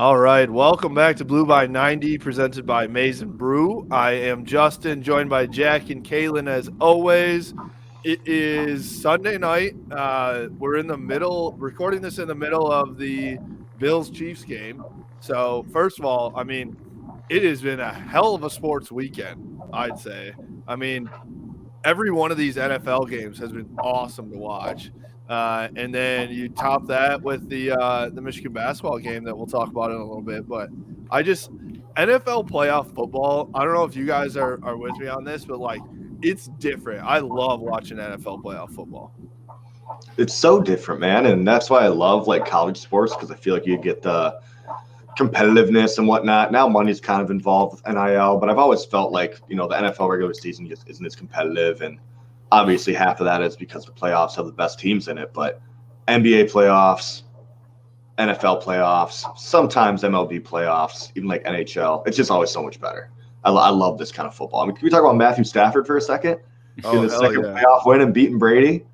All right, welcome back to Blue by 90, presented by Mason Brew. I am Justin, joined by Jack and Kaylin as always. It is Sunday night. We're in the middle, recording this in the middle of the Bills-Chiefs game. So, first of all, it has been a hell of a sports weekend, I'd say. Every one of these NFL games has been awesome to watch. And then you top that with the Michigan basketball game that we'll talk about in a little bit. But NFL playoff football, I don't know if you guys are with me on this, but it's different. I love watching NFL playoff football. It's so different, man, and that's why I love college sports, because I feel like you get the competitiveness and whatnot. Now money's kind of involved with NIL, but I've always felt like the NFL regular season just isn't as competitive, and obviously half of that is because the playoffs have the best teams in it. But NBA playoffs, NFL playoffs, sometimes MLB playoffs, even like NHL, it's just always so much better. I love this kind of football. Can we talk about Matthew Stafford for a second? Getting the second playoff win and beating Brady.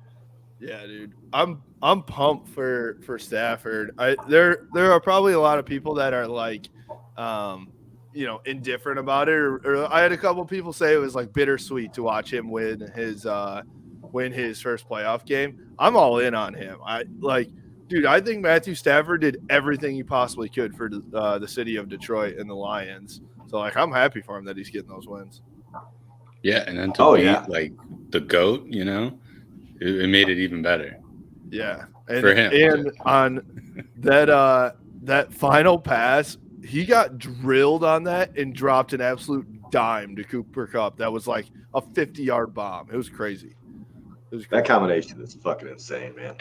Yeah, dude. I'm pumped for Stafford. There are probably a lot of people that are indifferent about it. Or I had a couple people say it was bittersweet to watch him win his first playoff game. I'm all in on him. Dude, I think Matthew Stafford did everything he possibly could for the city of Detroit and the Lions. So I'm happy for him that he's getting those wins. Yeah, and then to beat the GOAT, it made it even better. Yeah, for him. And on that final pass, he got drilled on that and dropped an absolute dime to Cooper Kupp. That was like a 50-yard bomb. It was crazy. That combination is fucking insane, man.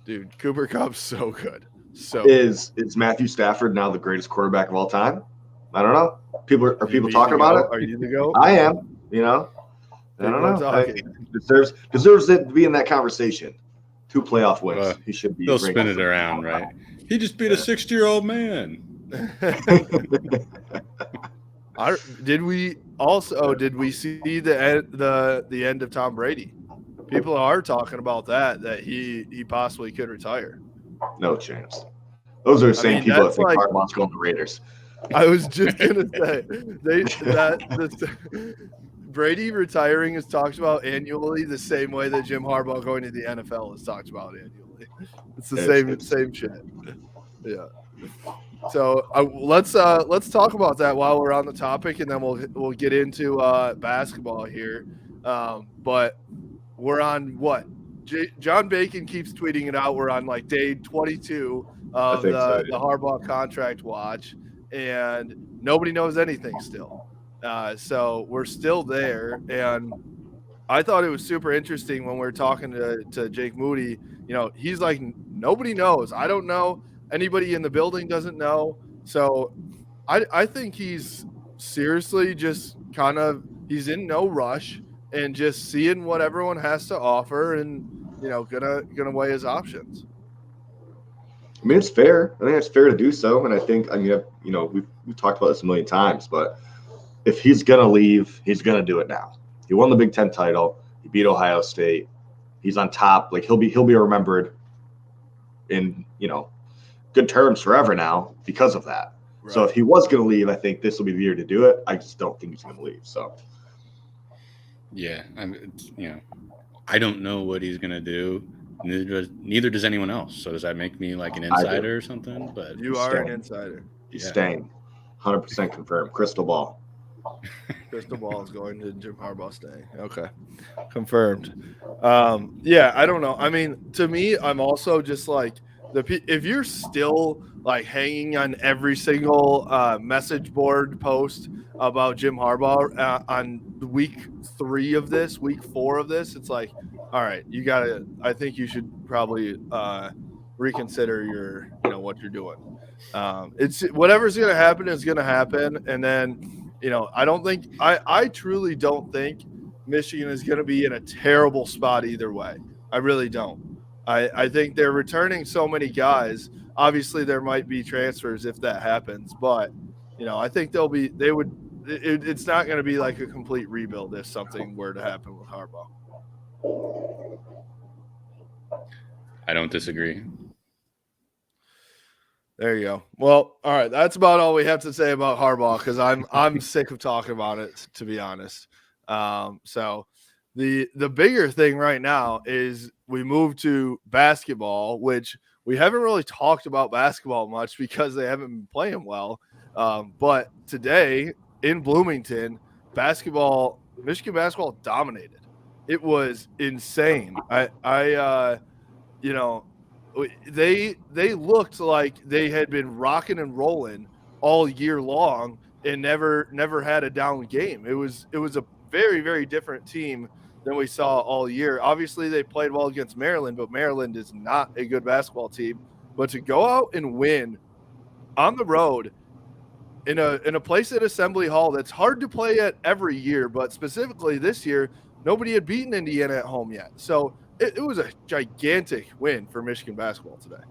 Dude, Cooper Kupp's so good. Is Matthew Stafford now the greatest quarterback of all time? I don't know. People talking about it. Are you the GOAT? I am. I don't know. Deserves it to be in that conversation. 2 playoff wins. He should be. They'll spin it around, right? He just beat a 60-year-old man. Did we see the end of Tom Brady? People are talking about that he possibly could retire. No chance. Those are the same people that think Harbaugh's going to Raiders. I was just gonna say Brady retiring is talked about annually the same way that Jim Harbaugh going to the NFL is talked about annually. It's the same shit. Yeah. So let's talk about that while we're on the topic, and then we'll get into basketball here. But we're on what? John Bacon keeps tweeting it out. We're on day 22 of the Harbaugh contract watch, and nobody knows anything still. So we're still there, and I thought it was super interesting when we were talking to Jake Moody. He's like, nobody knows. I don't know. Anybody in the building doesn't know. So I think he's seriously just he's in no rush and just seeing what everyone has to offer and, gonna weigh his options. I mean, it's fair. I think it's fair to do so. And I think, we've talked about this a million times, but if he's going to leave, he's going to do it now. He won the Big Ten title. He beat Ohio State. He's on top. He'll be remembered in, good terms forever now because of that. Right. So if he was going to leave, I think this will be the year to do it. I just don't think he's going to leave. So. Yeah. I don't know what he's going to do. Neither does anyone else. So does that make me like an insider or something? But you are an insider. He's staying. 100% confirmed. Crystal ball. Crystal ball is going to Jim Harbaugh staying. Okay. Confirmed. Yeah, I don't know. I mean, to me, I'm also just if you're still hanging on every single message board post about Jim Harbaugh on week 3 of this, week 4 of this, it's all right, I think you should probably reconsider your, what you're doing. It's whatever's going to happen is going to happen. And then, I truly don't think Michigan is going to be in a terrible spot either way. I really don't. I think they're returning so many guys. Obviously, there might be transfers if that happens, but I think it's not going to be like a complete rebuild if something were to happen with Harbaugh. I don't disagree. There you go. Well, all right. That's about all we have to say about Harbaugh because I'm sick of talking about it, to be honest. So the bigger thing right now is we move to basketball, which we haven't really talked about basketball much because they haven't been playing well. But today in Bloomington, Michigan basketball dominated. It was insane. You know, they looked like they had been rocking and rolling all year long and never had a down game. It was a very, very different team than we saw all year. Obviously, they played well against Maryland, but Maryland is not a good basketball team. But to go out and win on the road in a place at Assembly Hall that's hard to play at every year, but specifically this year, nobody had beaten Indiana at home yet. So it was a gigantic win for Michigan basketball today.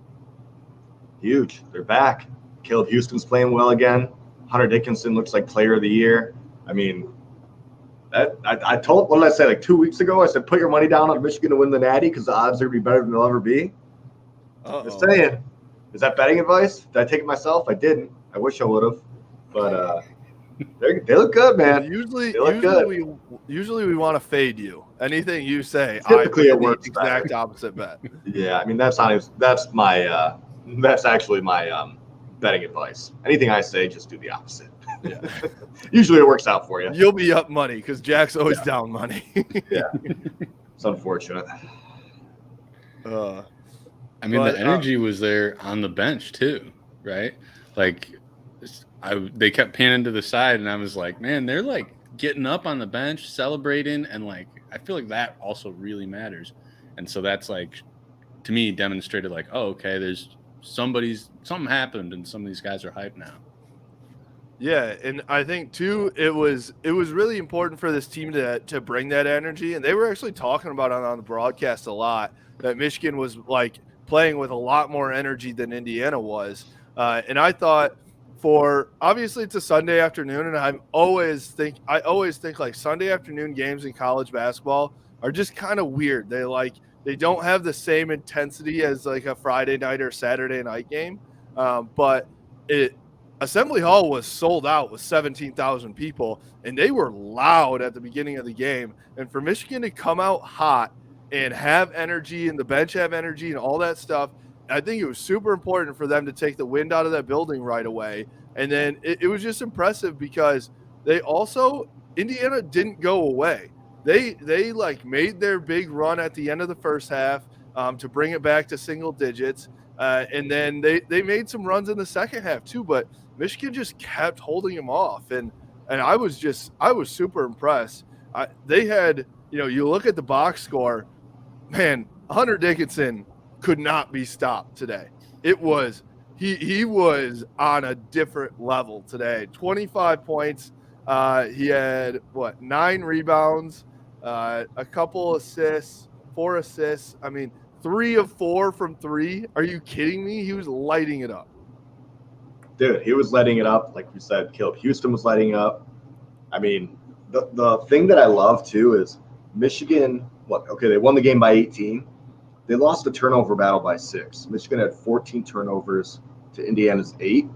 Huge. They're back. Caleb Houston's playing well again. Hunter Dickinson looks like player of the year. I mean, I told, what did I say, like 2 weeks ago? I said, put your money down on Michigan to win the Natty because the odds are going to be better than they'll ever be. Just saying. Is that betting advice? Did I take it myself? I didn't. I wish I would have. But they look good, man. Usually we want to fade you. Anything you say, typically it works. Exact opposite bet. Yeah, I mean that's actually my betting advice. Anything I say, just do the opposite. Yeah. Usually it works out for you. You'll be up money because Jack's always down money. Yeah, it's unfortunate. I mean, the energy was there on the bench too, right? Like, they kept panning to the side, and I was like, man, they're like getting up on the bench, celebrating, and like I feel like that also really matters. And so that's like, to me, demonstrated like, oh, okay, there's something happened, and some of these guys are hyped now. Yeah, and I think too, it was really important for this team to bring that energy, and they were actually talking about it on the broadcast a lot that Michigan was like playing with a lot more energy than Indiana was, and I thought. Obviously it's a Sunday afternoon, and I always think like Sunday afternoon games in college basketball are just kind of weird. They don't have the same intensity as like a Friday night or Saturday night game. But Assembly Hall was sold out with 17,000 people, and they were loud at the beginning of the game. And for Michigan to come out hot and have energy, and the bench have energy and all that stuff, I think it was super important for them to take the wind out of that building right away. And then it was just impressive because Indiana didn't go away. They like made their big run at the end of the first half to bring it back to single digits. And then they made some runs in the second half too, but Michigan just kept holding them off. And I was super impressed. They had, you look at the box score, man, Hunter Dickinson could not be stopped today. It was he was on a different level today. 25 points. He had 9 rebounds, a couple assists, 4 assists. I mean, 3 of 4 from 3. Are you kidding me? He was lighting it up. Dude, he was lighting it up. Like we said, Caleb Houston was lighting up. I mean, the thing that I love too is Michigan. They won the game by 18. They lost the turnover battle by 6. Michigan had 14 turnovers to Indiana's 8,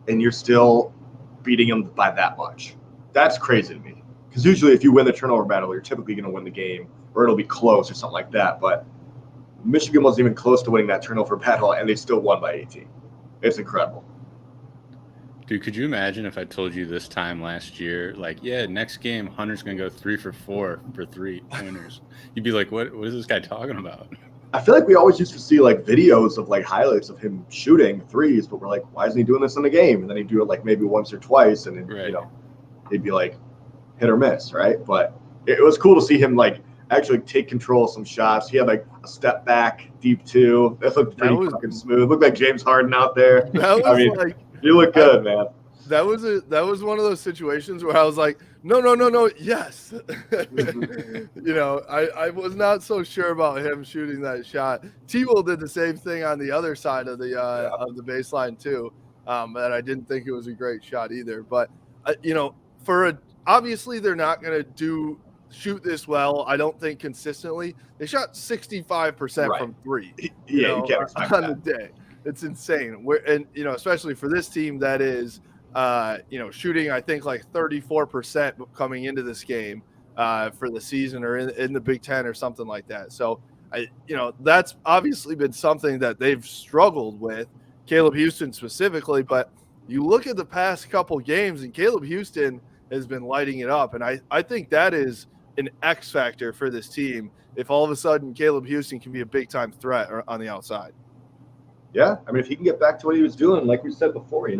and you're still beating them by that much. That's crazy to me. Because usually if you win the turnover battle, you're typically going to win the game, or it'll be close or something like that. But Michigan wasn't even close to winning that turnover battle, and they still won by 18. It's incredible. Dude, could you imagine if I told you this time last year, like, yeah, next game, Hunter's going to go 3 for 4 for 3-pointers? You'd be like, what is this guy talking about? I feel like we always used to see like videos of like highlights of him shooting threes, but we're like, why isn't he doing this in the game? And then he'd do it like maybe once or twice, and then, he'd be like hit or miss, right? But it was cool to see him like actually take control of some shots. He had like a step back deep 2. That looked pretty fucking smooth. Looked like James Harden out there. You look good, man. That was one of those situations where I was like, no, yes. I was not so sure about him shooting that shot. T-Will did the same thing on the other side of the baseline too, but I didn't think it was a great shot either. But obviously they're not going to shoot this well. I don't think consistently. They shot 65% from 3. You can't expect on that. the day. It's insane. And especially for this team that is, shooting, I think like 34% coming into this game for the season, or in the Big Ten or something like that. So that's obviously been something that they've struggled with, Caleb Houstan specifically. But you look at the past couple games, and Caleb Houstan has been lighting it up. And I think that is an X factor for this team. If all of a sudden Caleb Houstan can be a big time threat on the outside. Yeah, I mean, if he can get back to what he was doing, like we said before, he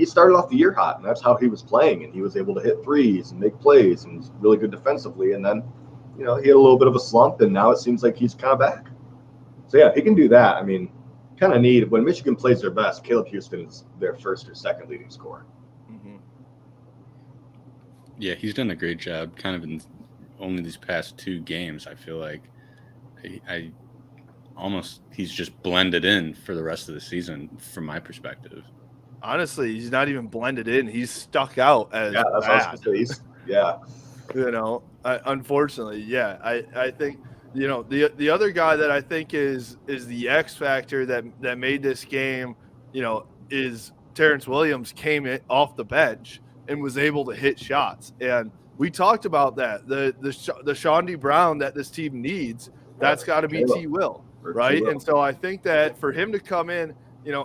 started off the year hot, and that's how he was playing, and he was able to hit threes and make plays, and was really good defensively. And then, he had a little bit of a slump, and now it seems like he's kind of back. So yeah, if he can do that, I mean, kind of need, when Michigan plays their best, Caleb Houstan is their first or second leading scorer. Mm-hmm. Yeah, he's done a great job. Kind of in only these past 2 games, I feel like he's just blended in for the rest of the season from my perspective. Honestly, he's not even blended in. He's stuck out as that's what I was gonna say. Yeah. Unfortunately, yeah. I think, the other guy that I think is the X factor that made this game, is Terence Williams came in off the bench and was able to hit shots. And we talked about that. The Shawnee Brown that this team needs, that's got to be T. Will. Right. And so I think that for him to come in,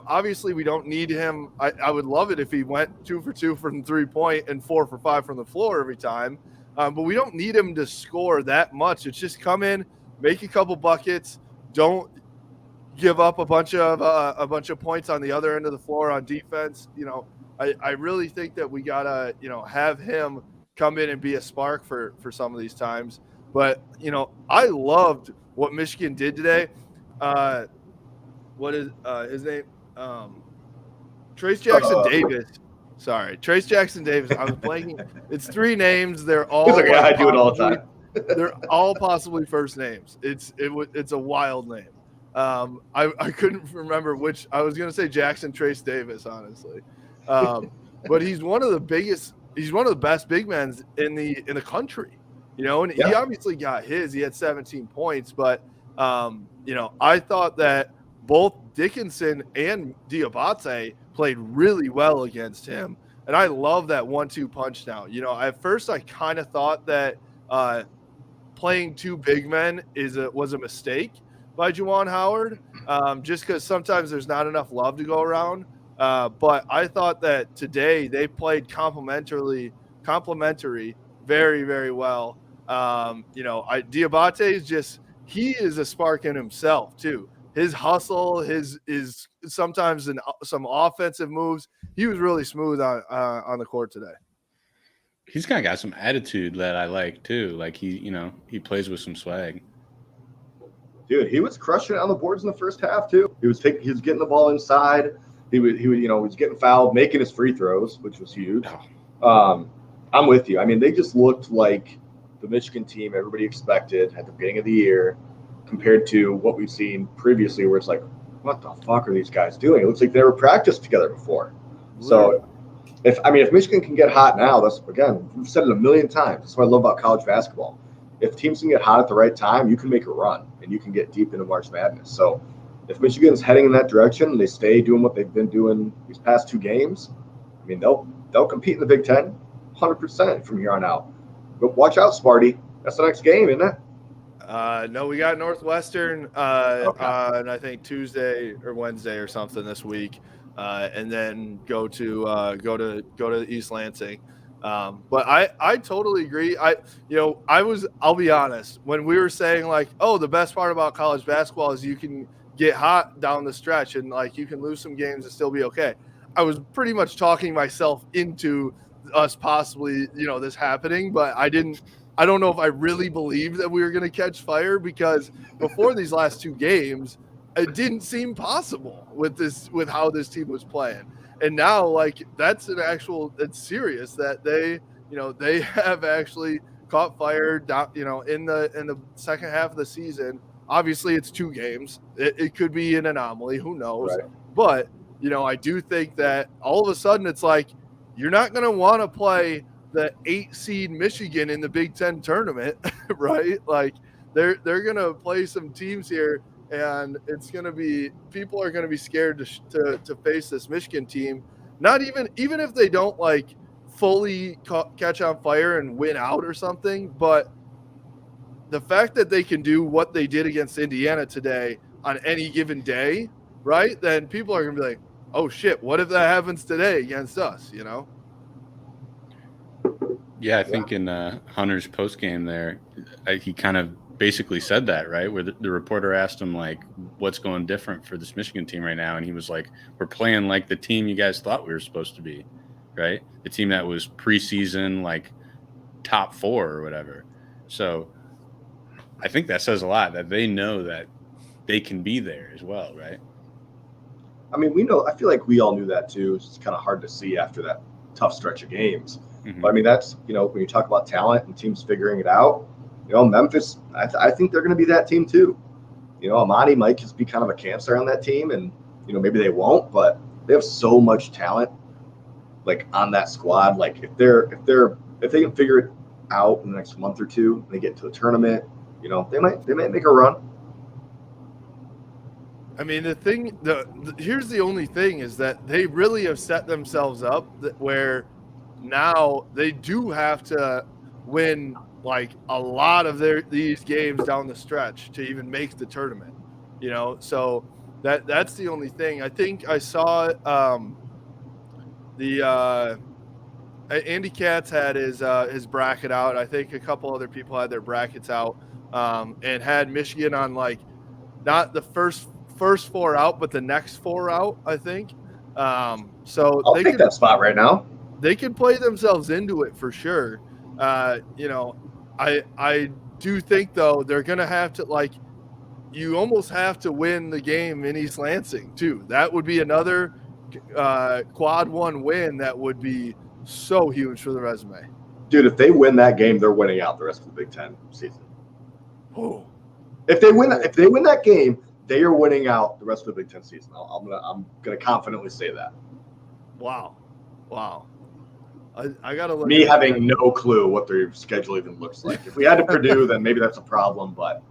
obviously we don't need him. I would love it if he went 2 for 2 from 3-point and 4 for 5 from the floor every time. But we don't need him to score that much. It's just come in, make a couple buckets. Don't give up a bunch of points on the other end of the floor on defense. I really think that we gotta, have him come in and be a spark for some of these times. But, I loved what Michigan did today. What is his name? Trace Jackson Davis. Sorry, Trace Jackson Davis. I was blanking. It's 3 names. They're all. Like, I do it all the time. They're all possibly first names. It's a wild name. I couldn't remember which. I was gonna say Jackson Trace Davis, honestly. But he's one of the biggest. He's one of the best big men in the country. And he obviously got his. He had 17 points, but I thought that both Dickinson and Diabate played really well against him. And I love that 1-2 punch now. At first I kind of thought that playing 2 big men was a mistake by Juwan Howard, just because sometimes there's not enough love to go around. But I thought that today they played complementary very, very well. Diabate is he is a spark in himself too. His hustle, is sometimes some offensive moves. He was really smooth on the court today. He's kind of got some attitude that I like too. Like he plays with some swag. Dude, he was crushing it on the boards in the first half too. He was getting the ball inside. He was getting fouled, making his free throws, which was huge. I'm with you. I mean, they just looked like the Michigan team everybody expected at the beginning of the year, compared to what we've seen previously, where it's like, what the fuck are these guys doing? It looks like they were practiced together before. So, if Michigan can get hot now, we've said it a million times. That's what I love about college basketball. If teams can get hot at the right time, you can make a run and you can get deep into March Madness. So, if Michigan's heading in that direction and they stay doing what they've been doing these past 2 games, I mean, they'll compete in the Big Ten 100% from here on out. But watch out, Sparty. That's the next game, isn't it? No, we got Northwestern on I think Tuesday or Wednesday or something this week, and then go to East Lansing. But I totally agree. I'll be honest, when we were saying like, oh, the best part about college basketball is you can get hot down the stretch and like you can lose some games and still be okay. I was pretty much talking myself into us possibly, this happening, but I don't know if I really believed that we were going to catch fire, because before these last 2 games, it didn't seem possible with how this team was playing. And now, like, it's serious that they have actually caught fire down, in the second half of the season. Obviously it's 2 games. It could be an anomaly. Who knows? Right. But, I do think that all of a sudden it's like, you're not going to want to play the 8 seed Michigan in the Big Ten tournament, right? Like they're going to play some teams here and it's going to be people are going to be scared to face this Michigan team. Not even if they don't like fully catch on fire and win out or something, but the fact that they can do what they did against Indiana today on any given day, right? Then people are going to be like, oh shit, what if that happens today against us, you know? Yeah, I think in Hunter's post game there, he kind of basically said that, right? Where the reporter asked him, like, what's going different for this Michigan team right now? And he was like, we're playing like the team you guys thought we were supposed to be, right? The team that was preseason, like, top 4 or whatever. So I think that says a lot, that they know that they can be there as well, right? I mean, we know, I feel like we all knew that too. It's just kind of hard to see after that tough stretch of games. Mm-hmm. But I mean, that's, you know, when you talk about talent and teams figuring it out, you know, Memphis, I think they're going to be that team too. You know, Amani might just be kind of a cancer on that team, and, you know, maybe they won't, but they have so much talent, like, on that squad. Like, if they can figure it out in the next month or two, and they get into the tournament, you know, they might make a run. I mean, here's the only thing is that they really have set themselves up where now they do have to win like a lot of these games down the stretch to even make the tournament, you know? So that's the only thing. I think I saw Andy Katz had his bracket out. I think a couple other people had their brackets out and had Michigan on like not the first 4 out, but the next 4 out, I think. So I'll take that spot right now. They can play themselves into it for sure. You know, I do think though they're gonna have to, like, you almost have to win the game in East Lansing too. That would be another quad 1 win that would be so huge for the resume. Dude, if they win that game, they're winning out the rest of the Big Ten season. Oh, if they win that game, they are winning out the rest of the Big Ten season. I'm gonna confidently say that. Wow. I gotta look. Me having no clue what their schedule even looks like. If we had to Purdue, then maybe that's a problem. But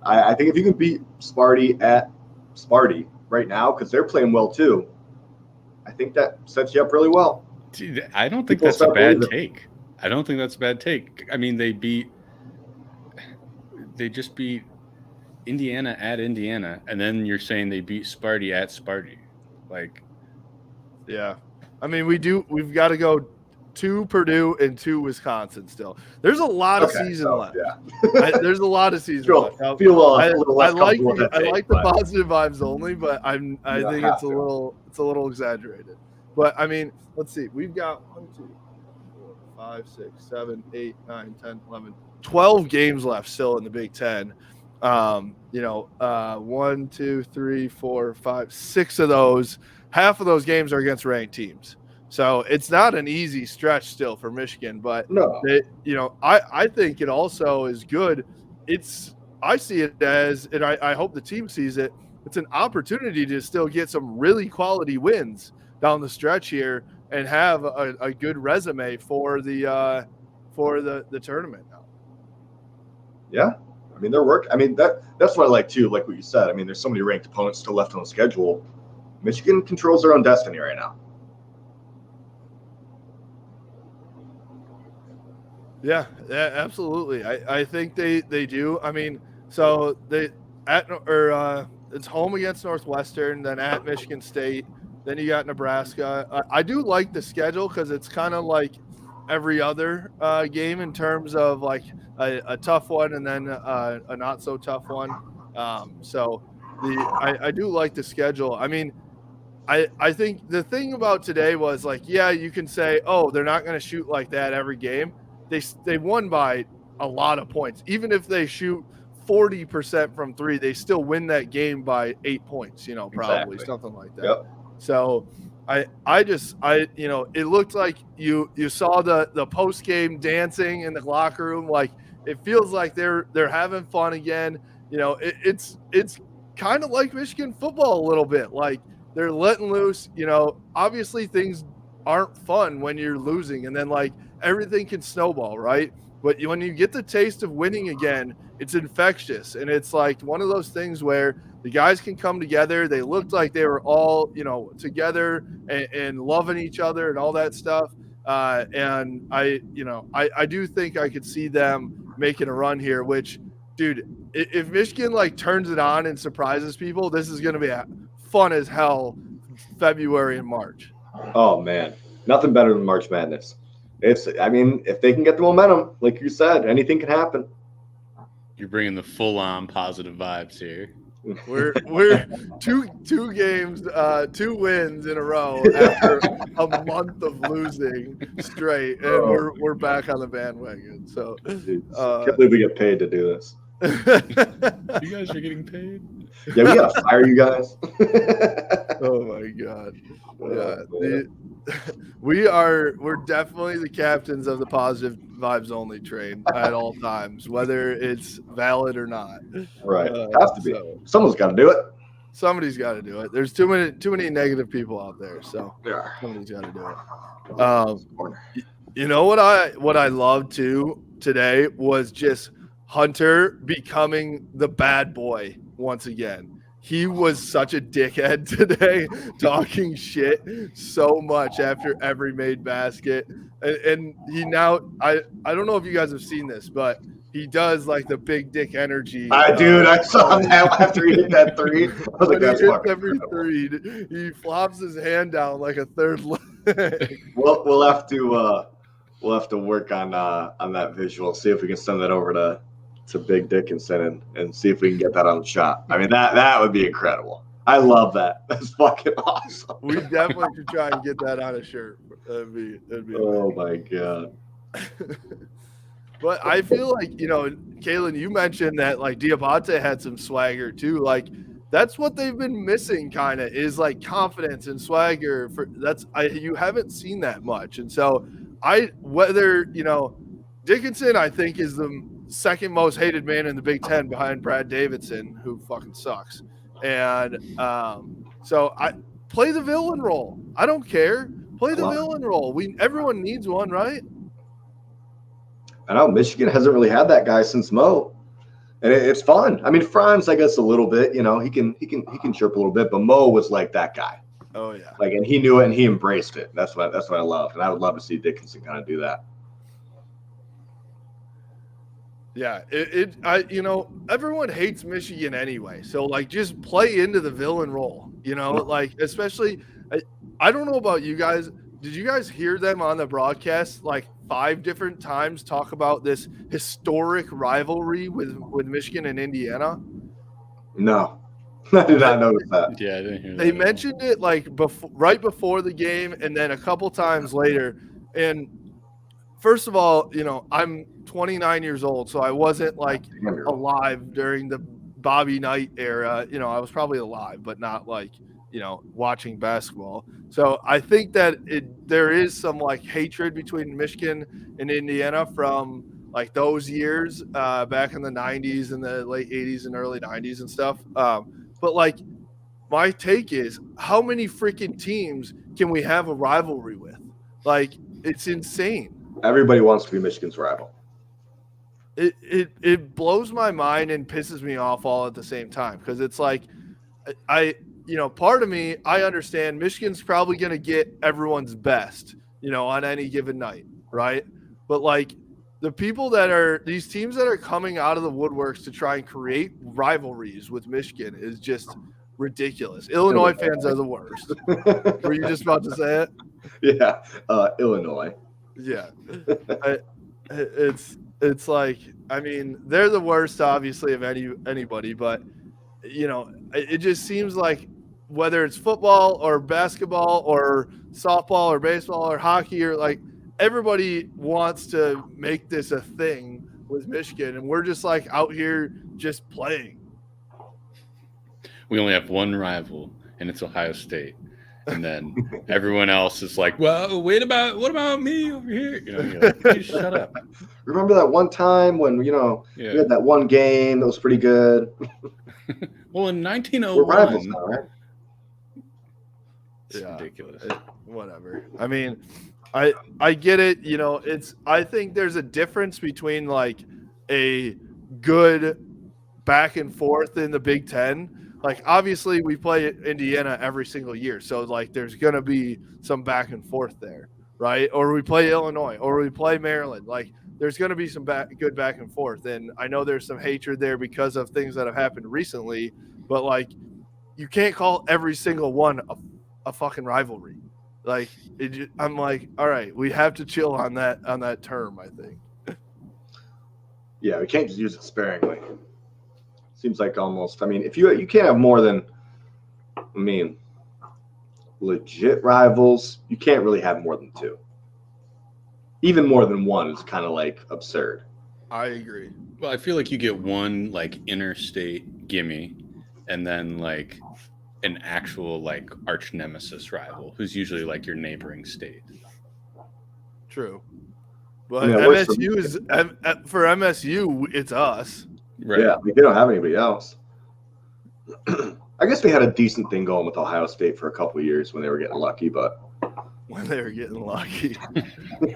I think if you can beat Sparty at Sparty right now, because they're playing well too, I think that sets you up really well. Dude, I don't think that's a bad take. I don't think that's a bad take. I mean, they just beat Indiana at Indiana, and then you're saying they beat Sparty at Sparty. Like, yeah. I mean, we've got to go 2 Purdue and 2 Wisconsin still. There's a lot of season left. Yeah. There's a lot of season left. I like the positive vibes only, but I think it's a little exaggerated. But I mean, let's see. We've got 1, 2, 4, 5, 6, 7, 8, 9, 10, 11, 12 games left still in the Big Ten. 1, 2, 3, 4, 5, 6 of those. Half of those games are against ranked teams. So it's not an easy stretch still for Michigan, but no. I think it also is good. I see it as, and I hope the team sees it, it's an opportunity to still get some really quality wins down the stretch here and have a good resume for the tournament now. Yeah. I mean, they're working. I mean, that's what I like too, like what you said. I mean, there's so many ranked opponents still left on the schedule. Michigan controls their own destiny right now. Yeah, absolutely. I think they do. I mean, so it's home against Northwestern, then at Michigan State, then you got Nebraska. I do like the schedule because it's kind of like every other game in terms of like a tough one and then a not so tough one. So I do like the schedule. I mean, I think the thing about today was like, yeah, you can say, oh, they're not going to shoot like that every game. They won by a lot of points. Even if they shoot 40% from 3, they still win that game by 8 points, probably something like that. Yep. So it looked like you saw the post game dancing in the locker room. Like, it feels like they're having fun again. It's kind of like Michigan football a little bit. Like, they're letting loose. Obviously things aren't fun when you're losing, and then like everything can snowball, right? But when you get the taste of winning again, it's infectious. And it's like one of those things where the guys can come together. They looked like they were all, together and loving each other and all that stuff. And I do think I could see them making a run here, which, dude, if Michigan turns it on and surprises people, this is going to be fun as hell February and March. Oh man, nothing better than March Madness. If they can get the momentum, like you said, anything can happen. You're bringing the full-on positive vibes here. We're two games, 2 wins in a row after a month of losing straight, and we're back on the bandwagon. So, can't believe we get paid to do this. You guys are getting paid? Yeah, we gotta fire you guys. Oh my god! Yeah, we're definitely the captains of the positive vibes only train at all times, whether it's valid or not. Right, has to be. Someone's got to do it. Somebody's got to do it. There's too many negative people out there, so somebody's got to do it. You know what I loved too today was just Hunter becoming the bad boy once again. He was such a dickhead today, talking shit so much after every made basket. And he now, I don't know if you guys have seen this, but he does the big dick energy. Dude, I saw that after he hit that three. I was like, that's fucking every three. He flops his hand down like a third leg. We'll have to work on that visual. See if we can send that over to Big Dickinson and see if we can get that on the shot. I mean, that would be incredible. I love that. That's fucking awesome. We definitely should try and get that on a shirt. That'd be oh my god. But I feel like, Kaylin, you mentioned that Diabate had some swagger too. That's what they've been missing kind of is confidence and swagger you haven't seen that much. And so Dickinson, I think, is the second most hated man in the Big Ten behind Brad Davidson, who fucking sucks. And so I play the villain role. I don't care. Play the villain role. Everyone needs one, right? I know Michigan hasn't really had that guy since Mo, and it's fun. I mean, Franz, I guess a little bit. He can chirp a little bit, but Mo was that guy. Oh yeah. And he knew it and he embraced it. That's what I love, and I would love to see Dickinson kind of do that. Yeah, everyone hates Michigan anyway. So just play into the villain role, especially, I don't know about you guys. Did you guys hear them on the broadcast 5 different times talk about this historic rivalry with Michigan and Indiana? No, I did not notice that. Yeah, I didn't hear that. They mentioned it right before the game and then a couple times later. And first of all, I'm 29 years old, so I wasn't alive during the Bobby Knight era. I was probably alive, but not watching basketball. So I think that there is some hatred between Michigan and Indiana from those years back in the 90s and the late 80s and early 90s and stuff. But my take is, how many freaking teams can we have a rivalry with? It's insane. Everybody wants to be Michigan's rival. It blows my mind and pisses me off all at the same time, because it's part of me, I understand Michigan's probably going to get everyone's best, on any given night, right? But the people these teams that are coming out of the woodworks to try and create rivalries with Michigan is just ridiculous. Illinois fans are the worst. Were you just about to say it? Yeah, Illinois. Yeah, it's I mean, they're the worst, obviously, of anybody, but it just seems whether it's football or basketball or softball or baseball or hockey or everybody wants to make this a thing with Michigan, and we're just out here just playing. We only have one rival, and it's Ohio State. And then everyone else is well, what about me over here? You're just shut up. Remember that one time when, we had that one game that was pretty good? Well, in 1901. We're rivals now, right? It's ridiculous. Whatever. I mean, I get it. You know, I think there's a difference between like a good back and forth in the Big Ten. Like obviously we play Indiana every single year, so like there's gonna be some back and forth there, right? Or we play Illinois, or we play Maryland. Like there's gonna be some good back and forth, and I know there's some hatred there because of things that have happened recently, but like you can't call every single one a fucking rivalry. Like I'm like, all right, we have to chill on that term. I think. Yeah, we can't just use it sparingly. Seems like almost. I mean, if you can't have more than, I mean, legit rivals, you can't really have more than two. Even more than one is kind of like absurd. I agree. Well, I feel like you get one like interstate gimme, and then like an actual like arch nemesis rival, who's usually like your neighboring state. True, but MSU is for MSU. It's us. Right. Yeah, they don't have anybody else. I guess we had a decent thing going with Ohio State for a couple of years when they were getting lucky, but when they were getting lucky,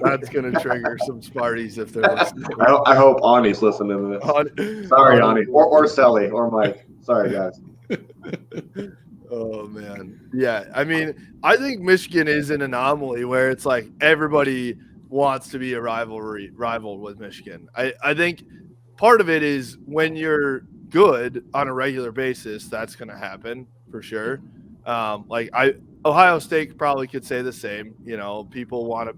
that's going to trigger some Sparties if they're listening. I hope Ani's listening to this. Sorry, Ani, or Sally, or Mike. Sorry, guys. Oh man, yeah. I mean, I think Michigan is an anomaly where it's like everybody wants to be a rival with Michigan. I think. Part of it is when you're good on a regular basis, that's going to happen for sure. Ohio State probably could say the same. You know, people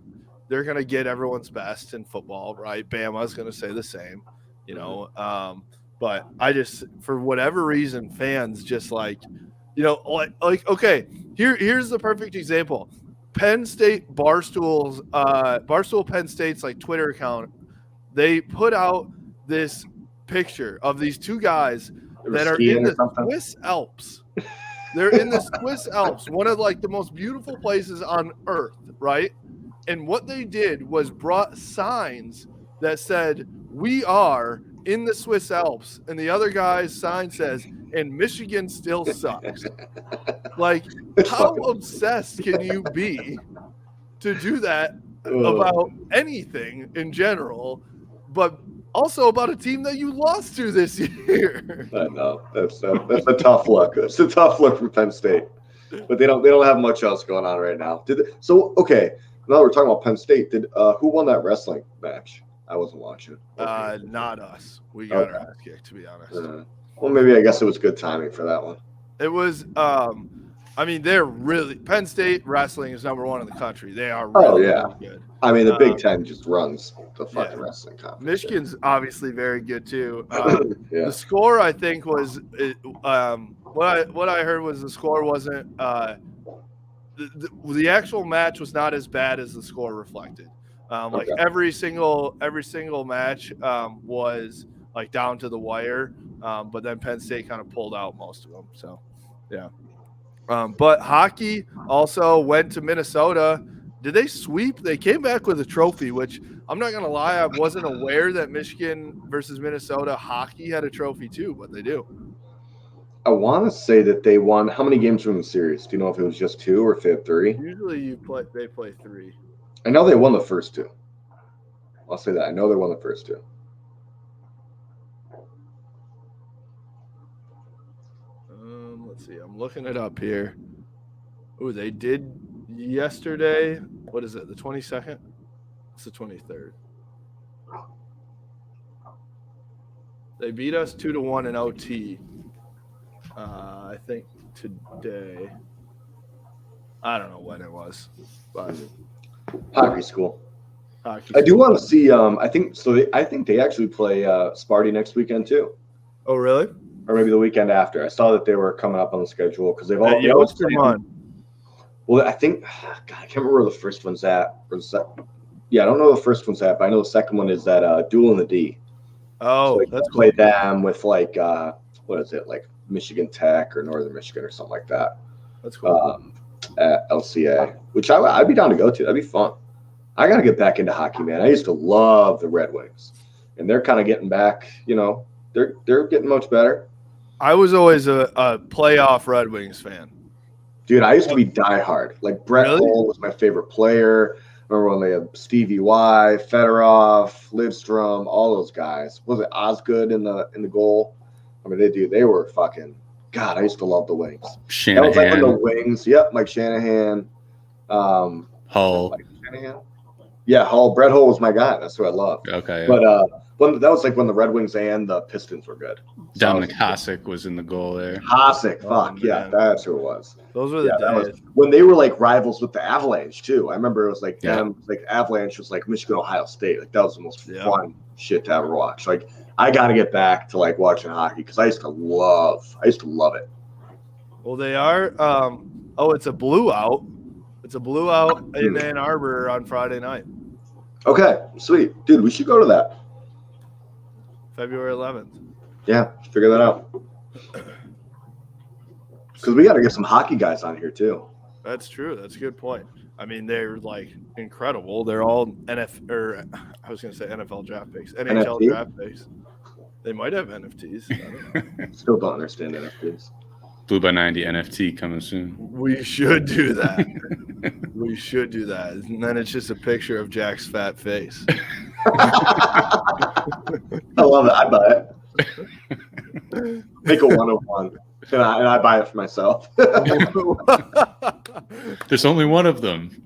they're going to get everyone's best in football, right? Bama's going to say the same, you know. But I just, for whatever reason, fans just like, you know, like okay, here's the perfect example. Penn State Barstool Penn State's like Twitter account, they put out this picture of these two guys that are in the Swiss Alps. They're in the Swiss Alps, one of like the most beautiful places on earth, right? And what they did was brought signs that said, "We are in the Swiss Alps," and the other guy's sign says, "And Michigan still sucks." Like, how obsessed can you be to do that about anything in general, but also about a team that you lost to this year? I know that's a tough look. It's a tough look from Penn State, but they don't have much else going on right now. Okay? Now we're talking about Penn State. Who won that wrestling match? I wasn't watching. Not us. We got our ass kicked, to be honest. Well, maybe I guess it was good timing for that one. It was. I mean, they're really Penn State wrestling is number one in the country. They are really good. I mean, the Big Ten just runs the fucking wrestling conference. Michigan's obviously very good too. The score, I think, was what I heard was the score wasn't the actual match was not as bad as the score reflected. Like every single match was like down to the wire, but then Penn State kind of pulled out most of them. So, yeah. But hockey also went to Minnesota. Did they sweep? They came back with a trophy, which I'm not going to lie, I wasn't aware that Michigan versus Minnesota hockey had a trophy too, but they do. I want to say that they won. How many games were in the series? Do you know if it was just 2 or if they had 3? Usually they play 3. I know they won the first 2. I'll say that. I know they won the first 2. Let's see. I'm looking it up here. Oh, they did yesterday. What is it? The 22nd? It's the 23rd. They beat us 2-1 in OT. I think today. I don't know when it was, but hockey school. I do want to see. I think so. I think they actually play Sparty next weekend too. Oh, really? Or maybe the weekend after. I saw that they were coming up on the schedule because they've all. Well, I think. God, I can't remember where the first one's at. Yeah, I don't know where the first one's at, but I know the second one is that Duel in the D. Oh, so that's play them with like what is it, like Michigan Tech or Northern Michigan or something like that. That's cool. At LCA, which I'd be down to go to. That'd be fun. I got to get back into hockey, man. I used to love the Red Wings, and they're kind of getting back. You know, they're getting much better. I was always a playoff Red Wings fan. Dude, I used to be diehard. Like Brett Hull was my favorite player. Remember when they had Stevie Y, Fedorov, Lidstrom, all those guys. Was it Osgood in the goal? I mean, they were fucking. God, I used to love the Wings. Shanahan. That was like when the Wings. Yep, Mike Shanahan. Hull. Mike Shanahan. Yeah, Hull. Brett Hull was my guy. That's who I loved. Okay. Yeah. But that was like when the Red Wings and the Pistons were good. So Dominic Hasek was in the goal there. Hasek, fuck yeah, that's who it was. Those were the days. That was when they were like rivals with the Avalanche too. I remember it was like Yeah. them, like Avalanche was like Michigan, Ohio State. Like that was the most fun shit to ever watch. Like I got to get back to like watching hockey because I used to love it. Well, they are. It's a blue out. It's a blue out in Ann Arbor on Friday night. Okay, sweet, dude. We should go to that. February 11th. Yeah, figure that out. Because we got to get some hockey guys on here too. That's true. That's a good point. I mean, they're like incredible. They're all NFL draft picks, NHL NFT? draft picks. They might have NFTs. I don't know. Still don't understand NFTs. Blue by 90 NFT coming soon. We should do that. We should do that. And then it's just a picture of Jack's fat face. I love it. I buy it. Make a 101. And I buy it for myself. There's only one of them.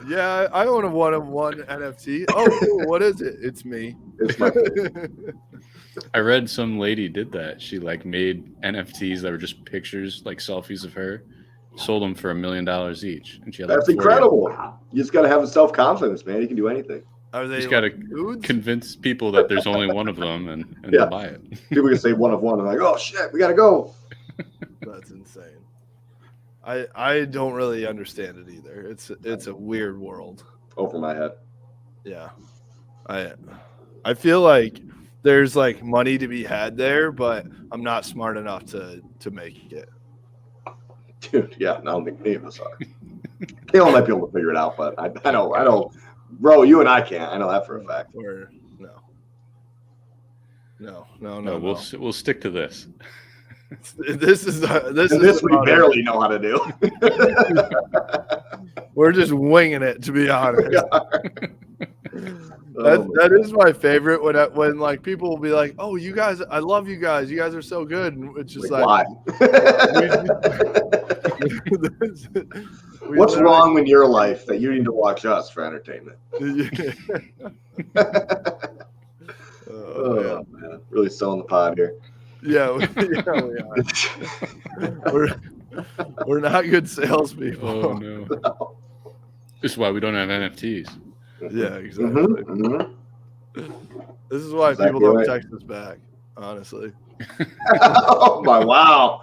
Yeah, I own a 1-of-1 NFT. Oh, cool. What is it? It's me. It's my I read some lady did that. She like made NFTs that were just pictures, like selfies of her, sold them for $1 million each. And she had That's like incredible. You just got to have the self-confidence, man. You can do anything. Are they just got to convince people that there's only one of them and they'll buy it. People can say 1-of-1 and like, oh shit, we got to go. That's insane. I don't really understand it either. It's a weird world. Over my head. Yeah. I feel like there's like money to be had there, but I'm not smart enough to make it. Dude, yeah, I don't think any of us are. Kale might be able to figure it out, but I know, bro, you and I can't. I know that for a fact. Or no. We'll stick to this. This we barely know how to do. We're just winging it, to be honest. That is my favorite when like people will be like, "Oh, you guys, I love you guys. You guys are so good." And it's just like why? What's wrong in your life that you need to watch us for entertainment? Oh man, really selling the pod here. Yeah, we are. We're not good salespeople. Oh no. This is why we don't have NFTs. Yeah, exactly. This is why people don't text us back, honestly. Oh my wow.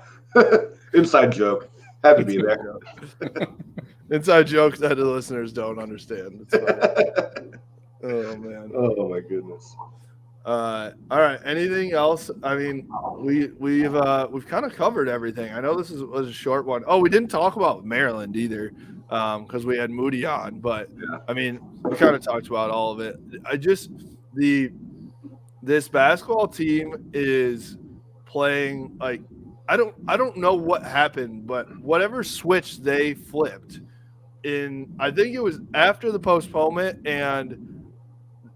Inside joke. Had to be there. Inside jokes that the listeners don't understand. It's fine. Oh man. Oh my goodness. All right. Anything else? I mean, we've kind of covered everything. I know this was a short one. Oh, we didn't talk about Maryland either, because we had Moody on. But I mean, we kind of talked about all of it. This basketball team is playing like I don't know what happened, but whatever switch they flipped I think it was after the postponement and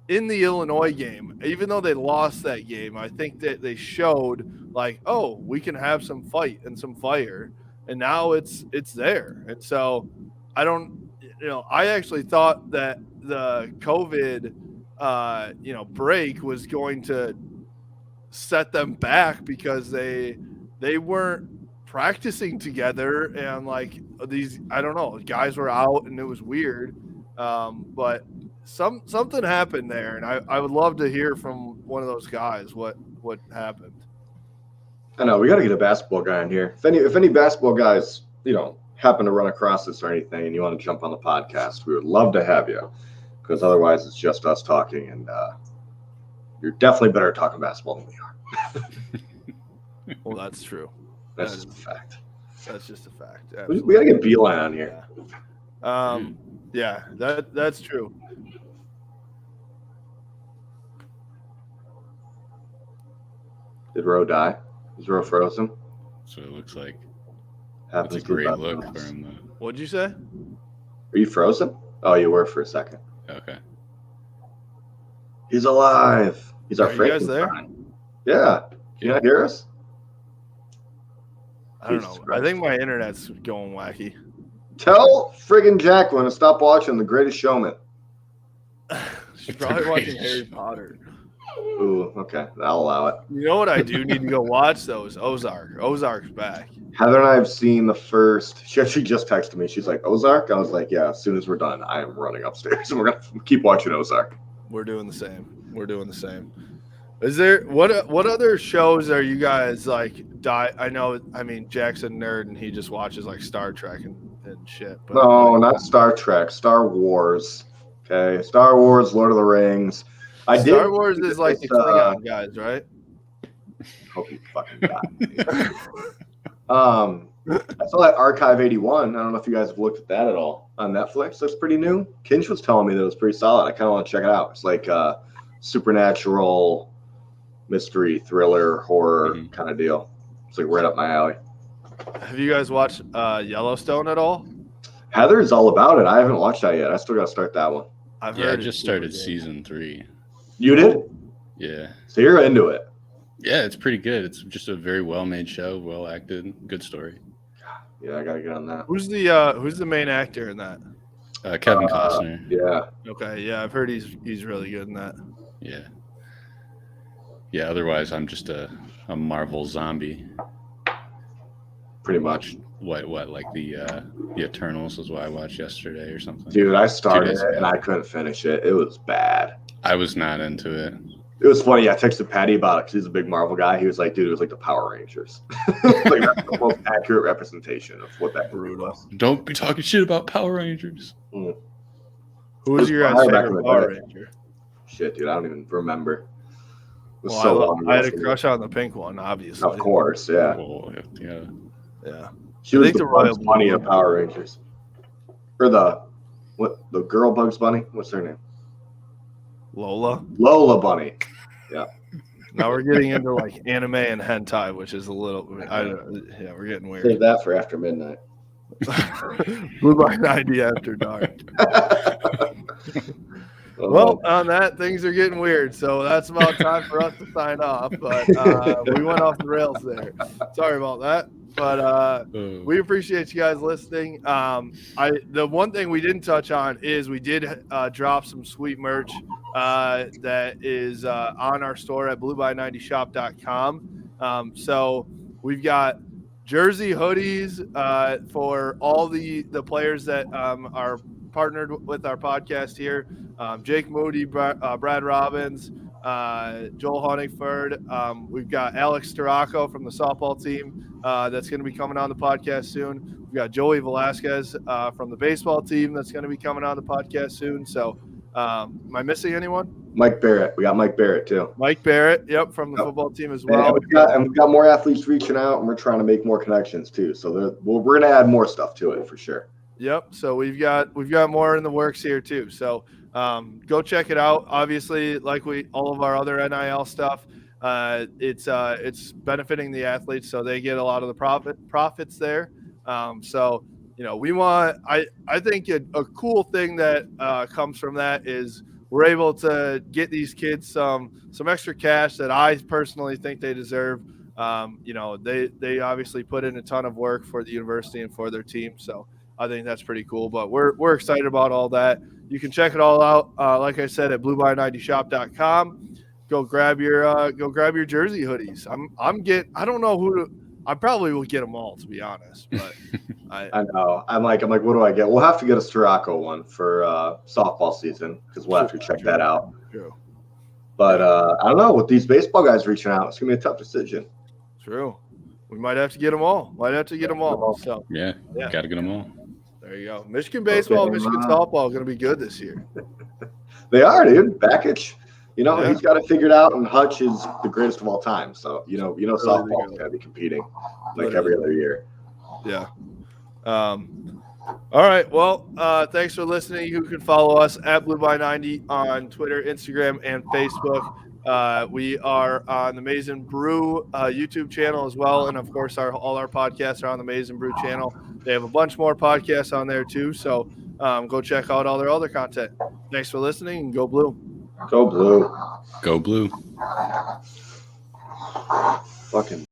in the Illinois game, even though they lost that game, I think that they showed like, oh, we can have some fight and some fire, and now it's there. And so I actually thought that the COVID break was going to set them back because they weren't practicing together, and like these, I don't know, guys were out and it was weird, but something happened there, and I would love to hear from one of those guys what happened. I know we got to get a basketball guy in here. If any basketball guys happen to run across this or anything, and you want to jump on the podcast, we would love to have you, because otherwise it's just us talking, and you're definitely better at talking basketball than we are. Well, that's true. That's just a fact. That's just a fact. We got to get Beeline on here. Yeah, that's true. Did Roe die? Is Roe frozen? That's what it looks like. Happens That's a great look for him, though. What'd you say? Are you frozen? Oh, you were for a second. Okay. He's alive. He's our Are you guys there? Frankenstein. Yeah. Can you not hear us? I don't know. I think my internet's going wacky. Tell friggin' Jacqueline to stop watching The Greatest Showman. She's probably watching Harry Potter. Ooh, okay. I'll allow it. You know what I do need to go watch, though, is Ozark. Ozark's back. Heather and I have seen the first. She actually just texted me. She's like, Ozark? I was like, yeah, as soon as we're done, I am running upstairs. And we're going to keep watching Ozark. We're doing the same. Is there what other shows are you guys like? I know. I mean, Jackson nerd, and he just watches like Star Trek and shit. But no, not Star Trek. Star Wars. Okay, Star Wars, Lord of the Rings. Star Wars is like the Klingon guys, right? Hope you fucking die. I saw that Archive 81. I don't know if you guys have looked at that at all on Netflix. Looks pretty new. Kinch was telling me that it was pretty solid. I kind of want to check it out. It's like a supernatural mystery, thriller, horror kind of deal. It's like right up my alley. Have you guys watched Yellowstone at all? Heather's all about it. I haven't watched that yet. I still got to start that one. I just started season 3. You did? Yeah. So you're into it? Yeah, it's pretty good. It's just a very well-made show, well acted, good story. Yeah, I gotta get on that. Who's the main actor in that? Kevin Costner. Yeah. Okay. Yeah, I've heard he's really good in that. Yeah. Yeah. Otherwise, I'm just a Marvel zombie. Pretty much. What like the Eternals was what I watched yesterday or something. Dude, I started it and I couldn't finish it. It was bad. I was not into it. It was funny. I texted Patty about it because he's a big Marvel guy. He was like, dude, it was like the Power Rangers. Like, that's the most accurate representation of what that movie was. Don't be talking shit about Power Rangers. Who was your guys' favorite Power Ranger? Shit, dude, I don't even remember. It was well, so long. I had a crush on the pink one, obviously. Of course, yeah. Oh, yeah. Yeah. She was the Bugs Bunny of Power Rangers. Or the girl Bugs Bunny? What's her name? Lola Bunny. Yeah. Now we're getting into like anime and hentai, which is a little. We're getting weird. Save that for after midnight. Blue by 90 after dark. Well, on that, things are getting weird, so that's about time for us to sign off. But we went off the rails there. Sorry about that. But we appreciate you guys listening. The one thing we didn't touch on is we did drop some sweet merch that is on our store at blueby90shop.com. So we've got jersey hoodies for all the players that are partnered with our podcast here. Jake Moody, Brad Robbins, Joel Honigford. We've got Alex Staracco from the softball team that's going to be coming on the podcast soon. We've got Joey Velasquez from the baseball team that's going to be coming on the podcast soon. So am I missing anyone? Mike Barrett. We got Mike Barrett too. Mike Barrett, yep, from the football team as well. And we've got more athletes reaching out, and we're trying to make more connections too. So we're going to add more stuff to it for sure. Yep. So we've got more in the works here too. So go check it out. Obviously, like all of our other NIL stuff, it's benefiting the athletes, so they get a lot of the profits there. So we want. I think a cool thing that comes from that is we're able to get these kids some extra cash that I personally think they deserve. They obviously put in a ton of work for the university and for their team. So I think that's pretty cool, but we're excited about all that. You can check it all out, like I said, at blueby90shop.com. Go grab your jersey hoodies. I don't know who to. I probably will get them all, to be honest. But I know. I'm like, what do I get? We'll have to get a Staracco one for softball season because we'll have to check that out. True. But I don't know. With these baseball guys reaching out, it's gonna be a tough decision. True. We might have to get them all. So yeah. Got to get them all. There you go. Michigan baseball, Michigan softball going to be good this year. They are, dude. Bakich, he's got it figured out, and Hutch is the greatest of all time. So, softball is going to be competing like every other year. Yeah. All right. Well, thanks for listening. You can follow us at BlueBy90 on Twitter, Instagram, and Facebook. We are on the Maize n Brew YouTube channel as well, and of course all our podcasts are on the Maize n Brew channel. They have a bunch more podcasts on there too, so Go check out all their other content. Thanks for listening, and go Blue. Go Blue. Go Blue. Fucking